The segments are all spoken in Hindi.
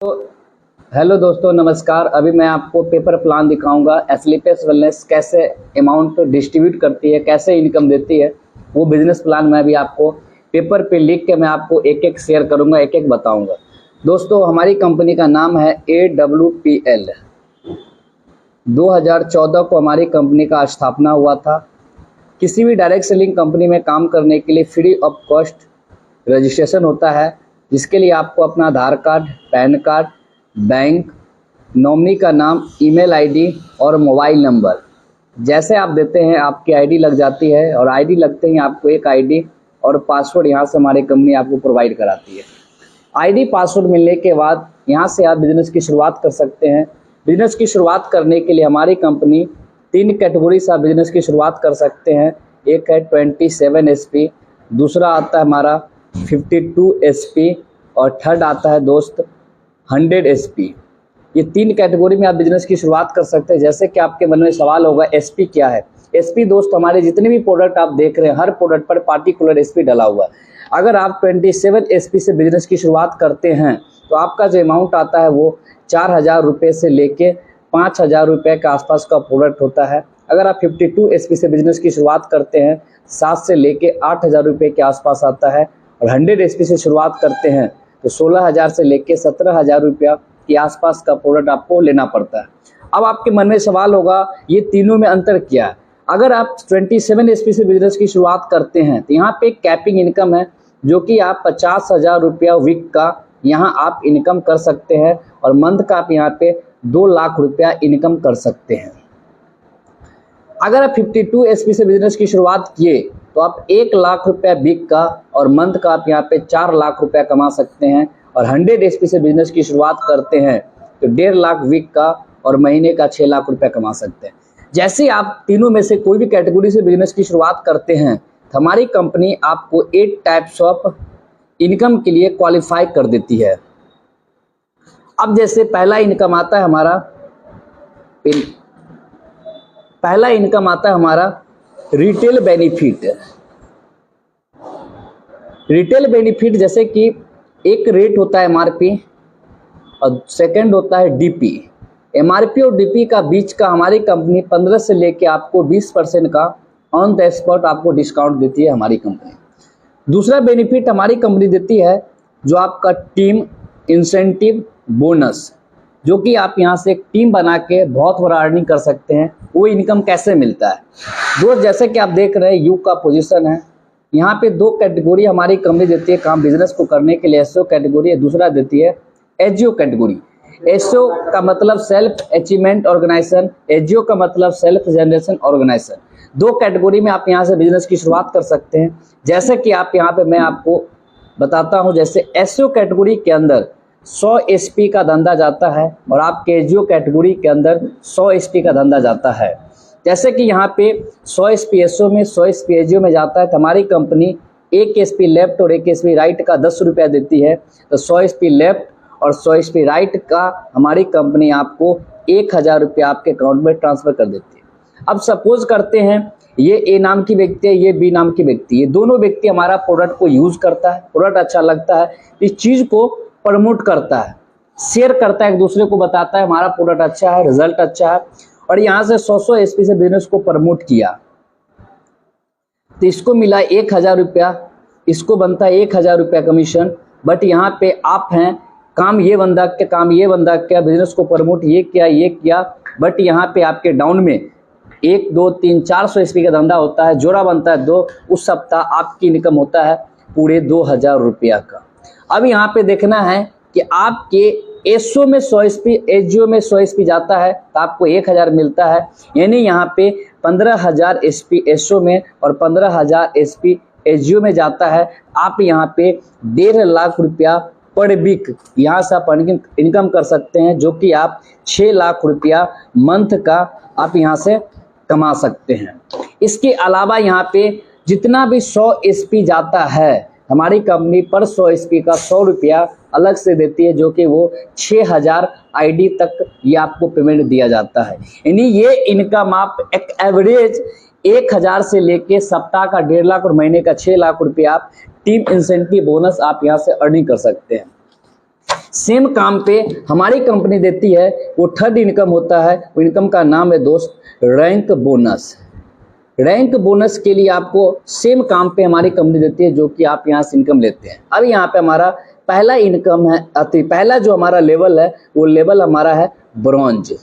तो हेलो दोस्तों, नमस्कार। अभी मैं आपको पेपर प्लान दिखाऊंगा। एस्क्लेपियस वेलनेस कैसे अमाउंट डिस्ट्रीब्यूट करती है, कैसे इनकम देती है, वो बिजनेस प्लान मैं भी आपको पेपर पे लिख के मैं आपको एक एक शेयर करूंगा, एक एक बताऊंगा। दोस्तों, हमारी कंपनी का नाम है AWPL। 2014 को हमारी कंपनी का स्थापना हुआ था। किसी भी डायरेक्ट सेलिंग कंपनी में काम करने के लिए फ्री ऑफ कॉस्ट रजिस्ट्रेशन होता है, जिसके लिए आपको अपना Aadhaar card, PAN card, bank, nominee का नाम, ईमेल आईडी और मोबाइल नंबर जैसे आप देते हैं आपकी आईडी लग जाती है। और आईडी लगते ही आपको एक आईडी और पासवर्ड यहाँ से हमारी कंपनी आपको प्रोवाइड कराती है। आईडी पासवर्ड मिलने के बाद यहाँ से आप बिजनेस की शुरुआत कर सकते हैं। बिजनेस की शुरुआत करने के लिए हमारी कंपनी 3 कैटेगरी से आप बिजनेस की शुरुआत कर सकते हैं। एक है 27 SP, दूसरा आता है हमारा 52 SP और थर्ड आता है दोस्त 100 SP। ये 3 कैटेगरी में आप बिजनेस की शुरुआत कर सकते हैं। जैसे कि आपके मन में सवाल होगा SP क्या है। SP दोस्त, हमारे जितने भी प्रोडक्ट आप देख रहे हैं हर प्रोडक्ट पर पार्टिकुलर SP डला हुआ है। अगर आप 27 SP से बिजनेस की शुरुआत करते हैं तो आपका जो अमाउंट आता है वो 4000 रुपये से लेके 5000 रुपये के आसपास का प्रोडक्ट होता है। अगर आप 52 SP से बिजनेस की शुरुआत करते हैं 7 से लेके 8000 रुपये के आसपास आता है। और 100 SP से शुरुआत करते हैं तो 16000 से लेके 17000 रुपया के आसपास का प्रोडक्ट आपको लेना पड़ता है। अब आपके मन में सवाल होगा, ये तीनों में अंतर क्या है। अगर आप 27 SP से बिजनेस की शुरुआत करते हैं तो यहाँ पे कैपिंग इनकम है, जो कि आप 50,000 रुपया वीक का यहाँ आप इनकम कर सकते हैं और मंथ का आप यहाँ पे 2 लाख रुपया इनकम कर सकते हैं। अगर आप 52 SP से बिजनेस की शुरुआत किए तो आप 1 लाख रुपया वीक का और मंथ का आप यहाँ पे 4 लाख रुपया कमा सकते हैं। और 100 SP से बिजनेस की शुरुआत करते हैं तो 1.5 लाख वीक का और महीने का 6 लाख रुपया कमा सकते हैं। जैसे आप तीनों में से कोई भी कैटेगरी से बिजनेस की शुरुआत करते हैं तो हमारी कंपनी आपको 8 टाइप्स ऑफ इनकम के लिए क्वालिफाई कर देती है। अब जैसे पहला इनकम आता है हमारा रिटेल बेनिफिट। रिटेल बेनिफिट जैसे कि एक रेट होता है MRP और सेकंड होता है DP। MRP और DP का बीच का हमारी कंपनी 15 से लेके आपको 20% का ऑन द स्पॉट आपको डिस्काउंट देती है हमारी कंपनी। दूसरा बेनिफिट हमारी कंपनी देती है जो आपका टीम इंसेंटिव बोनस, जो कि आप यहाँ से एक टीम बना के बहुत बड़ा अर्निंग कर सकते हैं। वो इनकम कैसे मिलता है दोस्त, जैसे कि आप देख रहे हैं यू का पोजीशन है। यहाँ पे 2 कैटेगरी हमारी कंपनी देती है काम बिजनेस को करने के लिए। SO कैटेगरी है, दूसरा देती है HO कैटेगरी। SO का मतलब सेल्फ अचीवमेंट ऑर्गेनाइजेशन, HO का मतलब सेल्फ जनरेशन ऑर्गेनाइजेशन। 2 कैटेगरी में आप यहाँ से बिजनेस की शुरुआत कर सकते हैं। जैसे कि आप यहाँ पे मैं आपको बताता हूँ, जैसे SO कैटेगरी के अंदर 100 SP का धंधा जाता है और आपके HO कैटेगरी के अंदर 100 SP का धंधा जाता है। जैसे कि यहाँ पे 100 SP SO में, 100 SP HO में जाता है तो हमारी कंपनी 1 SP लेफ्ट और 1 SP राइट का 10 रुपया देती है। तो 100 SP लेफ्ट और 100 SP राइट का हमारी कंपनी आपको 1000 रुपया आपके अकाउंट में ट्रांसफर कर देती है। अब सपोज करते हैं ये A नाम की व्यक्ति है, ये B नाम की व्यक्ति, ये दोनों व्यक्ति हमारा प्रोडक्ट को यूज करता है, प्रोडक्ट अच्छा लगता है, इस चीज को प्रमोट करता है, शेयर करता है, एक दूसरे को बताता है हमारा प्रोडक्ट अच्छा है, रिजल्ट अच्छा है, और यहाँ से 100 SP से बिजनेस को प्रमोट किया तो इसको मिला 1000 रुपया, इसको बनता है 1000 रुपया कमीशन। बट यहाँ पे आप हैं, काम ये बंदा क्या, बिजनेस को प्रमोट ये किया, बट यहाँ पे आपके डाउन में 1 2 3 400 SP का धंधा होता है, जोड़ा बनता है 2, उस सप्ताह आपकी इनकम होता है पूरे 2000 रुपया का। अब यहाँ पे देखना है कि आपके SO में 100 SP, HO में 100 SP जाता है तो आपको 1000 मिलता है। यानी यहाँ पे 15000 SP SO में और 15000 SP HO में जाता है। आप यहाँ पे 1.5 लाख रुपया पर वीक यहाँ से आप इनकम कर सकते हैं, जो कि आप 6 लाख रुपया मंथ का आप यहाँ से कमा सकते हैं। इसके अलावा यहाँ पे जितना भी 100 SP जाता है हमारी कंपनी पर 100 SP का 100 रुपया अलग से देती है, जो कि वो 6000 ID तक ये आपको पेमेंट दिया जाता है। यानी ये इनकम आप एक एवरेज 1000 से लेके सप्ताह का 1.5 लाख और महीने का 6 लाख रुपया आप टीम इंसेंटिव बोनस आप यहाँ से अर्निंग कर सकते हैं। सेम काम पे हमारी कंपनी देती है, वो थर्ड इनकम होता है। वो इनकम का नाम है दोस्त रैंक बोनस। रैंक बोनस के लिए आपको सेम काम पे हमारी कंपनी देती है, जो कि आप यहाँ से इनकम लेते हैं। अब यहाँ पे हमारा पहला इनकम है, पहला जो हमारा लेवल है वो लेवल हमारा है ब्रॉन्ज।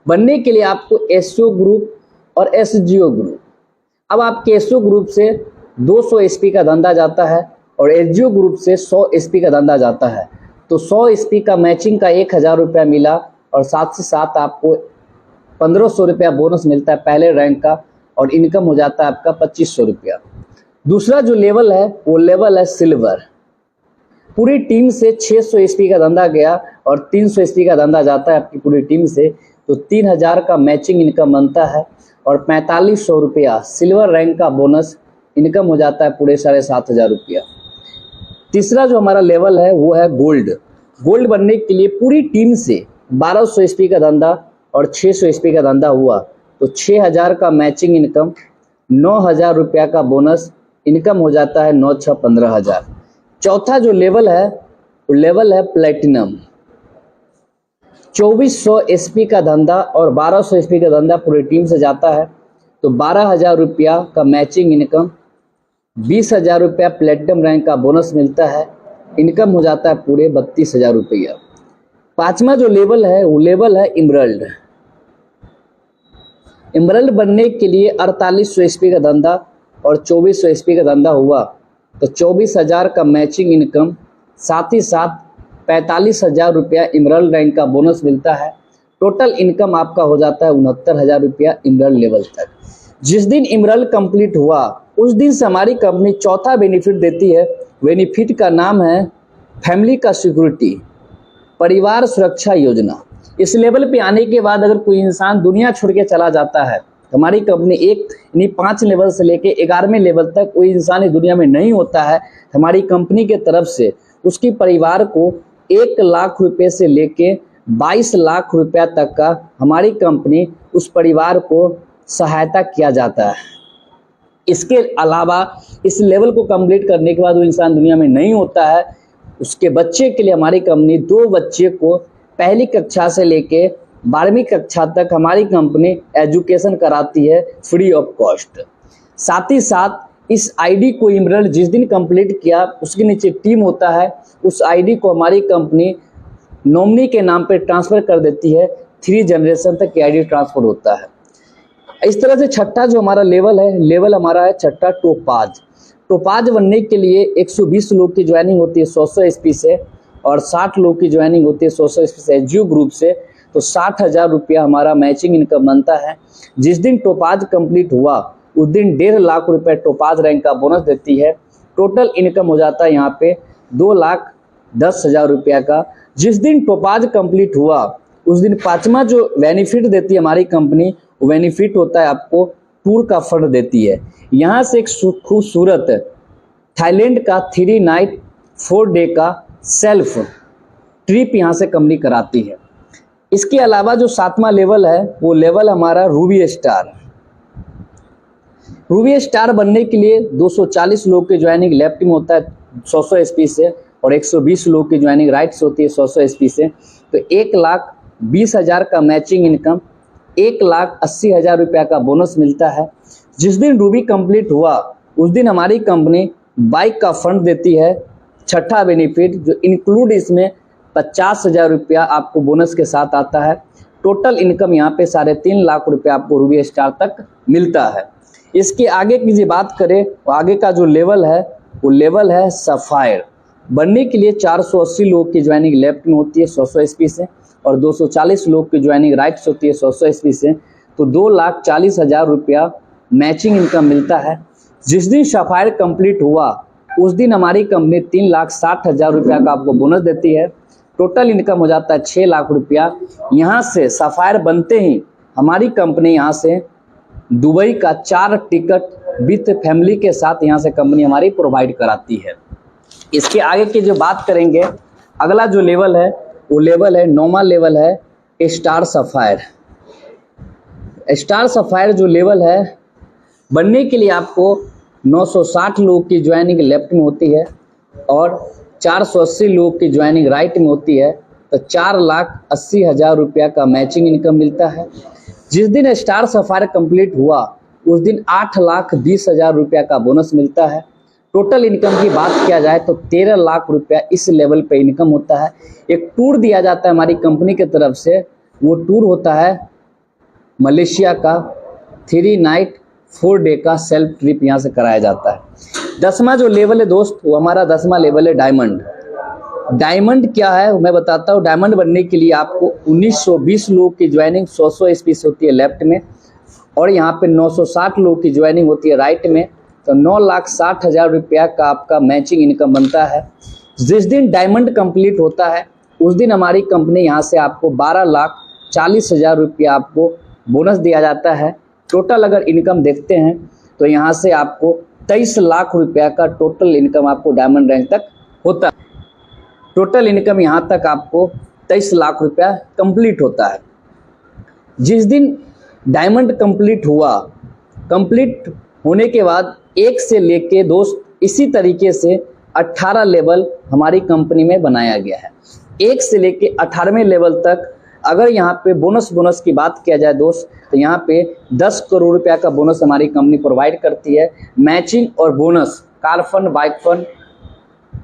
बनने के लिए आपको एसओ ग्रुप और एसजीओ ग्रुप। अब आपके एसओ ग्रुप से 200 एसपी का धंधा जाता है और एसजीओ ग्रुप से 100 एसपी का धंधा जाता है। तो 100 एसपी का मैचिंग का 1000 रुपया मिला और साथ से साथ आपको 1500 रुपया बोनस मिलता है पहले रैंक का, और इनकम हो जाता है आपका 2500 रुपया। दूसरा जो लेवल है वो लेवल है सिल्वर। पूरी टीम से 600 एसपी का धंधा गया और 300 एसपी का धंधा जाता है आपकी पूरी टीम से, तो 3000 का मैचिंग इनकम बनता है और 4500 रुपया सिल्वर रैंक का बोनस इनकम हो जाता है पूरे 7500 रुपया। तीसरा जो हमारा लेवल है वो है गोल्ड। गोल्ड बनने के लिए पूरी टीम से 1200 एसपी का धंधा और 600 एसपी का धंधा हुआ, तो 6000 का मैचिंग इनकम, 9000 रुपया का बोनस इनकम हो जाता है 9 6 15000। चौथा जो लेवल है वो लेवल है प्लेटिनम। 2400 एसपी का धंधा और 1200 एसपी का धंधा पूरी टीम से जाता है, तो 12000 रुपया का मैचिंग इनकम, 20000 रुपया प्लेटिनम रैंक का बोनस मिलता है, इनकम हो जाता है पूरे 32000 रुपया। पांचवा जो लेवल है वो लेवल है इमरल्ड। इमरल्ड बनने के लिए 4800 एसपी का धंधा और 2400 एसपी का धंधा हुआ, तो 24000 का मैचिंग इनकम, साथ ही साथ 45000 रुपया इमरल्ड रैंक का बोनस मिलता है। टोटल इनकम आपका हो जाता है 69,000 रुपया इमरल्ड लेवल तक। जिस दिन इमरल्ड कंप्लीट हुआ उस दिन से हमारी कंपनी चौथा बेनिफिट देती है। बेनिफिट का नाम है फैमिली का सिक्योरिटी, परिवार सुरक्षा योजना। इस लेवल पे आने के बाद अगर कोई इंसान दुनिया छोड़ के चला जाता है, हमारी कंपनी यानी 5 लेवल से लेके 11वें लेवल तक कोई इंसान इस दुनिया में नहीं होता है, हमारी कंपनी के तरफ से उसकी परिवार को 1 लाख रुपए से लेके 22 लाख रुपया तक का हमारी कंपनी उस परिवार को सहायता किया जाता है। इसके अलावा इस लेवल को कंप्लीट करने के बाद वो इंसान दुनिया में नहीं होता है, उसके बच्चे के लिए हमारी कंपनी 2 बच्चे को पहली कक्षा से लेके 12वीं कक्षा तक हमारी कंपनी एजुकेशन कराती है फ्री ऑफ कॉस्ट। साथ ही साथ इस आईडी को इमरल्ड जिस दिन कंप्लीट किया उसके नीचे टीम होता है, उस आईडी को हमारी कंपनी नॉमिनी के नाम पे ट्रांसफ़र कर देती है। 3 जनरेशन तक की आईडी ट्रांसफर होता है। इस तरह से छठा जो हमारा लेवल है, लेवल हमारा है छठा टोपाज। टोपाज बनने के लिए 120 लोग की ज्वाइनिंग होती है 100 एसपी से, और 60 लोग की ज्वाइनिंग होती है 100 एसपी से एसजीओ ग्रुप से, तो 60,000 रुपया हमारा मैचिंग इनकम बनता है। जिस दिन टोपाज कंप्लीट हुआ उस दिन 1.5 लाख रुपए टोपाज रैंक का बोनस देती है। टोटल इनकम हो जाता है यहाँ पे 2,10,000 रुपया का। जिस दिन टोपाज कंप्लीट हुआ उस दिन पांचवा जो बेनिफिट देती है हमारी कंपनी, वो बेनिफिट होता है आपको टूर का फंड देती है। यहाँ से एक खूबसूरत थाईलैंड का 3 नाइट 4 डे का सेल्फ ट्रिप यहाँ से कंपनी कराती है। इसके अलावा जो 7वां लेवल है वो लेवल हमारा रूबी स्टार। रूबी स्टार बनने के लिए 240 लोग की ज्वाइनिंग लेफ्ट में होता है 100 एसपी से, और 120 लोग की ज्वाइनिंग राइट से होती है 100 एसपी से। तो 1,20,000 का मैचिंग इनकम, 1,80,000 रुपया का बोनस मिलता है। जिस दिन रूबी कंप्लीट हुआ उस दिन हमारी कंपनी बाइक का फंड देती है। छठा बेनिफिट जो इंक्लूड इसमें 50,000 रुपया आपको बोनस के साथ आता है। टोटल इनकम यहाँ पे 3.5 लाख रुपया आपको रूबी स्टार तक मिलता है। इसके आगे की जो बात करें तो आगे का जो लेवल है वो लेवल है सफायर। बनने के लिए 480 लोग की ज्वाइनिंग लेफ्ट में होती है 100 एसपी से, और 240 लोग की ज्वाइनिंग राइट से होती है 100 एसपी से। तो 2,40,000 रुपया मैचिंग इनकम मिलता है। जिस दिन सफायर कंप्लीट हुआ उस दिन हमारी कंपनी 3,60,000 रुपया का आपको बोनस देती है। टोटल इनकम हो जाता है 6 लाख रुपया। यहाँ से सफायर बनते ही हमारी कंपनी यहाँ से दुबई का 4 टिकट विथ फैमिली के साथ यहाँ से कंपनी हमारी प्रोवाइड कराती है। इसके आगे की जो बात करेंगे, अगला जो लेवल है वो लेवल है 9वां लेवल है स्टार सफायर। स्टार सफायर जो लेवल है बनने के लिए आपको 960 लोग की ज्वाइनिंग लेफ्ट में होती है, और 480 लोग की ज्वाइनिंग राइट में होती है तो 4,80,000 रुपया का मैचिंग इनकम मिलता है। जिस दिन स्टार सफायर कंप्लीट हुआ उस दिन 8,20,000 रुपया का बोनस मिलता है। टोटल इनकम की बात किया जाए तो 13 लाख रुपया इस लेवल पे इनकम होता है। एक टूर दिया जाता है हमारी कंपनी की तरफ से, वो टूर होता है मलेशिया का 3 नाइट 4 डे का सेल्फ ट्रिप यहाँ से कराया जाता है। 10वां जो लेवल है दोस्त, वो हमारा 10वां लेवल है डायमंड। डायमंड क्या है मैं बताता हूँ। डायमंड बनने के लिए आपको 1920 लोग की ज्वाइनिंग 100 स्पेस होती है लेफ्ट में, और यहाँ पे 960 लोग की ज्वाइनिंग होती है राइट में, तो 9,60,000 रुपया का आपका मैचिंग इनकम बनता है। जिस दिन डायमंड कंप्लीट होता है उस दिन हमारी कंपनी यहाँ से आपको 12,40,000 रुपया आपको बोनस दिया जाता है। टोटल अगर इनकम देखते हैं तो यहाँ से आपको 23 लाख रुपया का टोटल इनकम आपको डायमंड रैंक तक होता है। टोटल इनकम यहाँ तक आपको 23 लाख रुपया कंप्लीट होता है। जिस दिन डायमंड कंप्लीट हुआ, कंप्लीट होने के बाद 1 से लेके दोस्त इसी तरीके से 18 लेवल हमारी कंपनी में बनाया गया है। 1 से लेके 18वें लेवल तक अगर यहाँ पे बोनस की बात किया जाए दोस्त, तो यहाँ पे 10 करोड़ रुपया का बोनस हमारी कंपनी प्रोवाइड करती है। मैचिंग और bonus, car fund, bike fund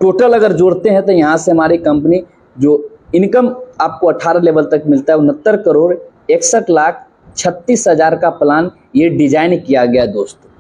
total अगर जोड़ते हैं तो यहाँ से हमारी कंपनी जो इनकम आपको 18 लेवल तक मिलता है 69,61,36,000 का प्लान ये डिजाइन किया गया दोस्तों।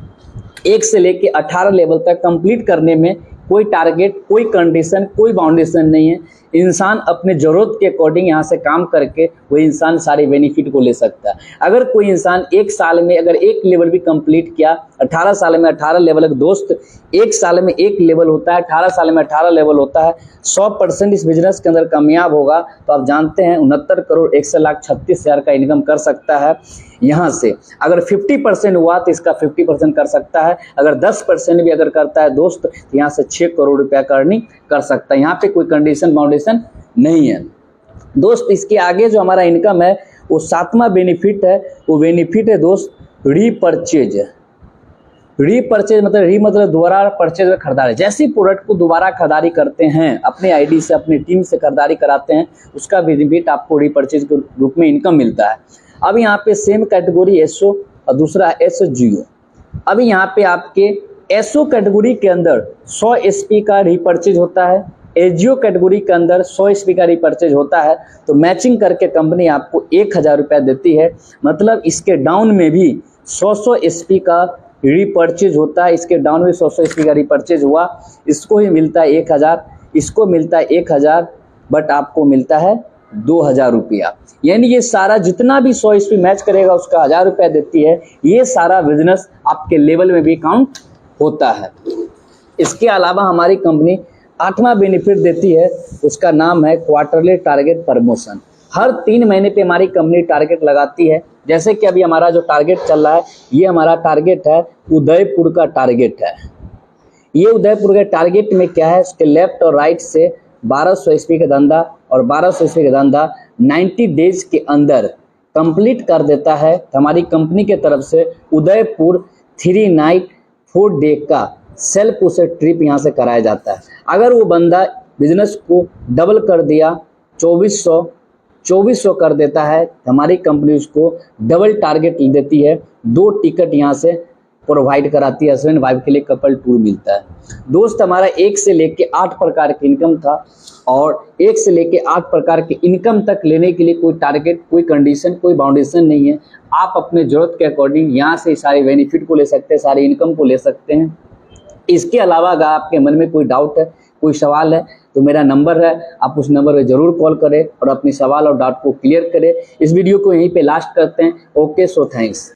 1 से लेके 18 लेवल तक कंप्लीट करने में कोई टारगेट, कोई कंडीशन, कोई बाउंडेशन नहीं है। इंसान अपने ज़रूरत के अकॉर्डिंग यहाँ से काम करके वो इंसान सारे बेनिफिट को ले सकता है। अगर कोई इंसान 1 साल में अगर 1 लेवल भी कंप्लीट किया, 18 साल में 18 लेवल, दोस्त 1 साल में 1 लेवल होता है, 18 साल में 18 लेवल होता है। 100% इस बिजनेस के अंदर कामयाब होगा तो आप जानते हैं 69,61,36,000 का इनकम कर सकता है। यहाँ से अगर 50% हुआ तो इसका 50% कर सकता है। अगर 10% भी अगर करता है दोस्त तो यहाँ से 6 करोड़ रुपया का अर्निंग कर सकता है। यहाँ पे कोई कंडीशन बाउंडेशन नहीं है दोस्त। इसके आगे जो हमारा इनकम है वो 7वां बेनिफिट है। वो बेनिफिट है दोस्त रीपरचेज। रीपरचेज मतलब दोबारा परचेज में खरीदारी। जैसी प्रोडक्ट को दोबारा खरीदारी करते हैं, अपने आईडी से, अपनी टीम से खरीदारी कराते हैं, उसका बेनिफिट आपको रीपरचेज के रूप में इनकम मिलता है। अब यहाँ पे सेम कैटेगरी एसओ और दूसरा है एसजीओ। अभी यहाँ पे आपके एसओ कैटेगरी के अंदर 100 एसपी का रीपरचेज होता है, एसजीओ कैटेगरी के अंदर 100 एसपी का रीपरचेज होता है। तो मैचिंग करके कंपनी आपको 1,000 रुपया देती है। मतलब इसके डाउन में भी 100 एसपी का रीपरचेज होता है। इसके डाउन में 100 एसपी का रीपरचेज हुआ, इसको ही मिलता है 1,000, इसको मिलता है 1,000, बट आपको मिलता है 2,000 रुपया। यानी ये सारा जितना भी 100 एसपी मैच करेगा उसका 1,000 रुपया देती है। ये सारा बिजनेस आपके लेवल में भी काउंट होता है। इसके अलावा हमारी कंपनी 8वां बेनिफिट देती है, उसका नाम है क्वार्टरली टारगेट प्रमोशन। हर 3 महीने पे हमारी कंपनी टारगेट लगाती है। जैसे कि अभी हमारा जो टारगेट चल रहा है, ये हमारा टारगेट है उदयपुर का टारगेट है। ये उदयपुर के टारगेट में क्या है, उसके लेफ्ट और राइट से 1200 एसपी का धंधा और 1200 एसपी का धंधा 90 डेज के अंदर कंप्लीट कर देता है। तो हमारी कंपनी के तरफ से उदयपुर 3 नाइट 4 डे का सेल्फ उसे ट्रिप यहाँ से कराया जाता है। अगर वो बंदा बिजनेस को डबल कर दिया, 2400 कर देता है, हमारी कंपनी उसको डबल टारगेट देती है। 2 टिकट यहाँ से प्रोवाइड कराती है, हस्बैंड वाइफ के लिए कपल टूर मिलता है। दोस्त हमारा 1 से लेके 8 प्रकार की इनकम था, और 1 से लेके 8 प्रकार के इनकम तक लेने के लिए कोई टारगेट, कोई कंडीशन, कोई बाउंडेशन नहीं है। आप अपने ज़रूरत के अकॉर्डिंग यहाँ से सारे बेनिफिट को ले सकते हैं, सारे इनकम को ले सकते हैं। इसके अलावा अगर आपके मन में कोई डाउट है, कोई सवाल है, तो मेरा नंबर है, आप उस नंबर पे ज़रूर कॉल करें और अपनी सवाल और डाउट को क्लियर करें। इस वीडियो को यहीं पे लास्ट करते हैं। Okay, so thanks.